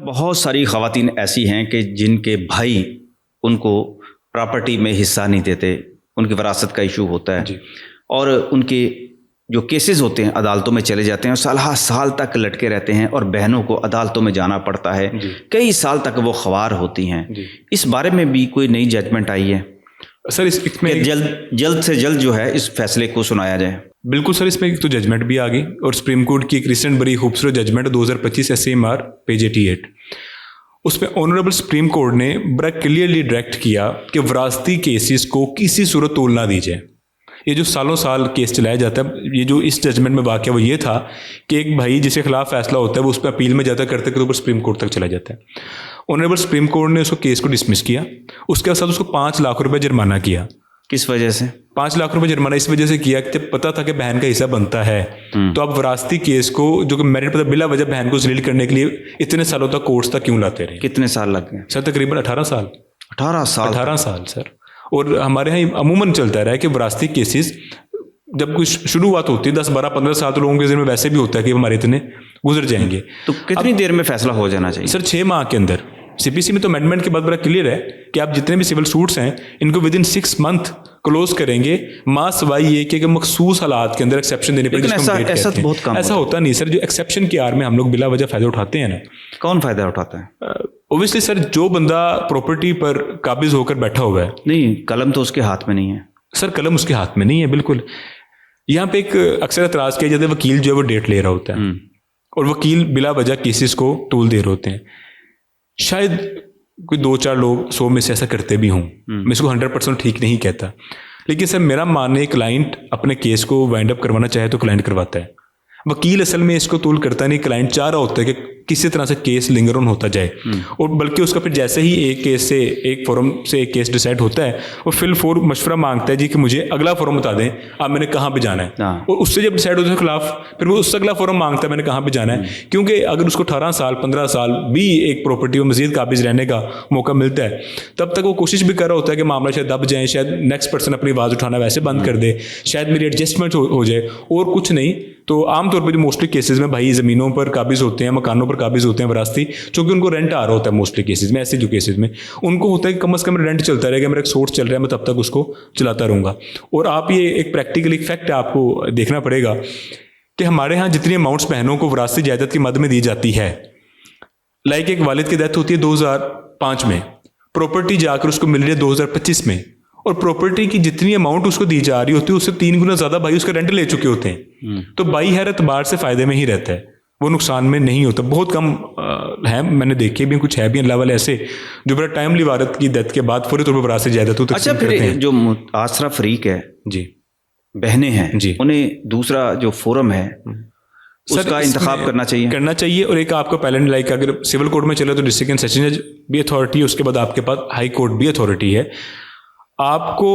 बहुत सारी ख़वातीन ऐसी हैं कि जिनके भाई उनको प्रॉपर्टी में हिस्सा नहीं देते, उनकी वरासत का इशू होता है और उनके जो केसेस होते हैं अदालतों में चले जाते हैं, साल तक लटके रहते हैं और बहनों को अदालतों में जाना पड़ता है, कई साल तक वो ख्वार होती हैं। इस बारे में भी कोई नई जजमेंट आई है सर? इसमें जल्द से जल्द जो है इस फैसले को सुनाया जाए। बिल्कुल सर, इसमें एक तो जजमेंट भी आ गई और सुप्रीम कोर्ट की एक रिसेंट बड़ी खूबसूरत जजमेंट 2025 SAMR पेज 88, उसमें ऑनरेबल सुप्रीम कोर्ट ने बड़ा क्लियरली डायरेक्ट किया कि वरासती केसेस को किसी सूरत तोल ना दी जाए। ये जो सालों साल केस चलाया जाता है, ये जो इस जजमेंट में वाक़या वो ये था कि एक भाई जिसके खिलाफ फैसला होता है वो उस पर अपील में जाता करते करते ऊपर सुप्रीम कोर्ट तक चला जाता है। ऑनरेबल सुप्रीम कोर्ट ने उसको केस को डिसमिस किया, उसके साथ उसको 5 लाख रुपए जुर्माना किया। किस वजह से 5 लाख रुपए जुर्माना? इस वजह से किया कि जब पता था कि बहन का हिस्सा बनता है तो आप वरासती केस को जो कि मेरिट पर बिला वजह बहन को जलील करने के लिए इतने सालों तक कोर्ट्स तक क्यों लाते रहे? कितने साल लग गए सर? तकरीबन 18 साल। 18 साल सर। और हमारे यहाँ अमूमन चलता रहा है कि वरासती केसेस जब कुछ शुरुआत होती है 10, 12, 15 साल तो लोगों के ज़िम्मे वैसे भी होता है कि हमारे इतने गुजर जाएंगे। तो कितनी देर में फैसला हो जाना चाहिए? सर 6 माह के अंदर। CPC में तो अमेंडमेंट के बाद बड़ा क्लियर है कि आप जितने भी सिविल सूट्स हैं इनको विद इन 6 मंथ क्लोज करेंगे, माँ सवाई ये कि मखसूस हालात के अंदर एक्सेप्शन देने पड़ेंगे। ऐसा तो बहुत कम ऐसा होता नहीं सर। जो एक्सेप्शन की आड़ में हम लोग बिला वजह फ़ायदा उठाते हैं ना। कौन फ़ायदा उठाता है? ओबियसली सर, जो बंदा प्रॉपर्टी पर काबिज होकर बैठा हुआ है। नहीं, कलम तो उसके हाथ में नहीं है सर। कलम उसके हाथ में नहीं है, बिल्कुल। यहाँ पे एक अक्सर एतराज़ किया जाता है, वकील जो है वो डेट ले रहा होता है और वकील बिला वजह केसेस को टूल दे रहे होते हैं। शायद कोई 2-4 लोग 100 में से ऐसा करते भी हों, मैं इसको 100% ठीक नहीं कहता, लेकिन सर मेरा मानना है क्लाइंट अपने केस को वाइंड अप करवाना चाहे तो क्लाइंट करवाता है। वकील असल में इसको तूल करता नहीं, क्लाइंट चाह रहा होता है कि किसी तरह से केस लिंगर ऑन होता जाए और बल्कि उसका फिर जैसे ही एक केस से एक फोरम से एक केस डिसाइड होता है वो फिल फोर मशवरा मांगता है जी कि मुझे अगला फोरम बता दें, अब मैंने कहाँ पे जाना है। और उससे जब डिसाइड होता है खिलाफ, फिर वो उससे अगला फोरम मांगता है मैंने कहाँ पे जाना है। क्योंकि अगर उसको 18 साल 15 साल भी एक प्रॉपर्टी में मजीद काबिज रहने का मौका मिलता है, तब तक वो कोशिश भी कर रहा होता है कि मामला शायद दब जाए, शायद नेक्स्ट पर्सन अपनी आवाज़ उठाना वैसे बंद कर दे, शायद मेरी एडजस्टमेंट हो जाए और कुछ नहीं। तो आमतौर पर जो मोस्टली केसेस में भाई ज़मीनों पर काबिज होते हैं, मकानों पर काबिज होते हैं वरासती, क्योंकि उनको रेंट आ रहा होता है। मोस्टली केसेस में ऐसे जो केसेस में उनको होता है कि कम से कम रेंट चलता रहेगा, मेरा एक सोर्स चल रहा है, मैं तब तक उसको चलाता रहूँगा। और आप ये एक प्रैक्टिकल एक फैक्ट आपको देखना पड़ेगा कि हमारे यहाँ जितनी अमाउंट्स बहनों को वरासती जायदाद की मद में दी जाती है, लाइक एक वालिद की डेथ होती है 2005 में, प्रॉपर्टी जाकर उसको मिल रही है 2025 में, और प्रॉपर्टी की जितनी अमाउंट उसको दी जा रही होती है उससे 3 गुना ज़्यादा भाई उसका रेंट ले चुके होते हैं। तो भाई हर एतबार से फ़ायदे में ही रहता है, वो नुकसान में नहीं होता। बहुत कम है, मैंने देखे भी कुछ है भी अल्लाह वाले ऐसे जो बड़ा टाइमली वारिस की डेथ के बाद पूरे तौर पर वरासत जायदाद तो अच्छा, फिर जो आसरा फरीक है जी, बहनें हैं जी, उन्हें दूसरा जो फोरम है उसका इंतखाब करना चाहिए। और एक आपको पहले लाइक अगर सिविल कोर्ट में चले तो डिस्ट्रिक्ट एंड सेशन जज भी अथॉरिटी है, उसके बाद आपके पास हाई कोर्ट भी अथॉरिटी है। आपको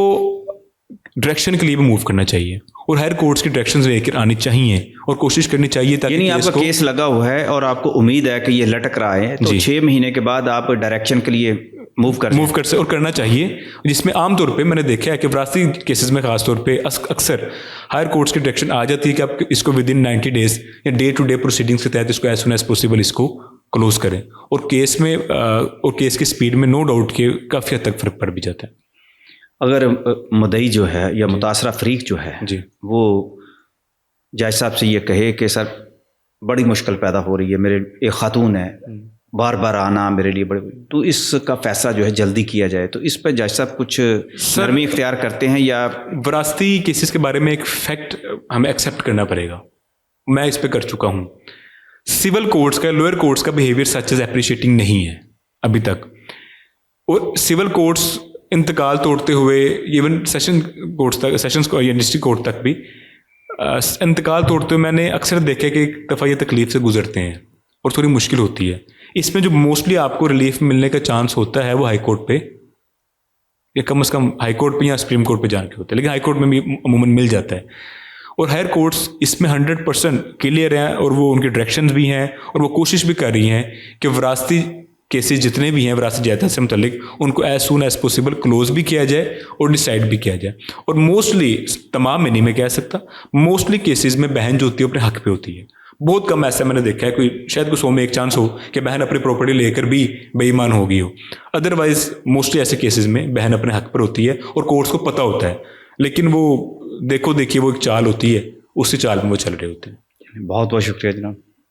डायरेक्शन के लिए भी मूव करना चाहिए और हायर कोर्ट्स की डायरेक्शंस लेकर आनी चाहिए और कोशिश करनी चाहिए ताकि आपका केस लगा हुआ है और आपको उम्मीद है कि ये लटक रहा है तो 6 महीने के बाद आप डायरेक्शन के लिए मूव कर से और करना चाहिए, जिसमें आमतौर पे मैंने देखा है कि वरासती केसेस में खासतौर पे अक्सर हायर कोर्ट्स की डायरेक्शन आ जाती है कि आप इसको विद इन 90 डेज या डे टू डे प्रोसीडिंग्स के तहत इसको एज सुन एज पॉसिबल इसको क्लोज करें। और केस में और केस की स्पीड में नो डाउट के काफ़ी हद तक फर्क पड़ भी जाता है। अगर मुद्दई जो है या मुतासरा फरीक जो है जी, वो जज साहब से ये कहे कि सर बड़ी मुश्किल पैदा हो रही है, मेरे एक खातून है, बार बार आना मेरे लिए बड़े, तो इसका फैसला जो है जल्दी किया जाए, तो इस पर जज साहब कुछ नरमी इख्तियार करते हैं या? वरासती केसेस के बारे में एक फैक्ट हमें एक्सेप्ट करना पड़ेगा, मैं इस पर कर चुका हूँ। सिविल कोर्ट्स का, लोअर कोर्ट्स का बिहेवियर सच एज एप्रिशिएटिंग नहीं है अभी तक, और सिविल कोर्ट्स इंतकाल तोड़ते हुए इवन सेशन कोर्ट्स तक, सेशंस को या डिस्ट्रिक्ट कोर्ट तक भी इंतकाल तोड़ते हुए मैंने अक्सर देखा कि एक दफ़ा ये तकलीफ से गुजरते हैं और थोड़ी मुश्किल होती है। इसमें जो मोस्टली आपको रिलीफ मिलने का चांस होता है वो हाई कोर्ट पे या कम से कम हाई कोर्ट पे या सुप्रीम कोर्ट पे जाके होता है, लेकिन हाई कोर्ट में भी अमूमन मिल जाता है। और हायर कोर्ट्स इसमें 100% क्लियर हैं और वो उनके डायरेक्शंस भी हैं और वो कोशिश भी कर रही हैं कि वरासती केसेस जितने भी हैं वरासत जायदाद से मुतल्लिक उनको as soon as possible close भी किया जाए और डिसाइड भी किया जाए। और मोस्टली, तमाम में नहीं मैं कह सकता, मोस्टली केसेस में बहन जो होती है अपने हक पे होती है, बहुत कम ऐसा मैंने देखा है, कोई शायद कोई 100 में एक चांस हो कि बहन अपनी प्रॉपर्टी लेकर भी बेईमान हो गई हो। अदरवाइज मोस्टली ऐसे केसेस में बहन अपने हक पर होती है और कोर्ट्स को पता होता है, लेकिन वो देखिए वो एक चाल होती है, उसी चाल में वो चल रहे होते हैं। बहुत बहुत शुक्रिया जनाब।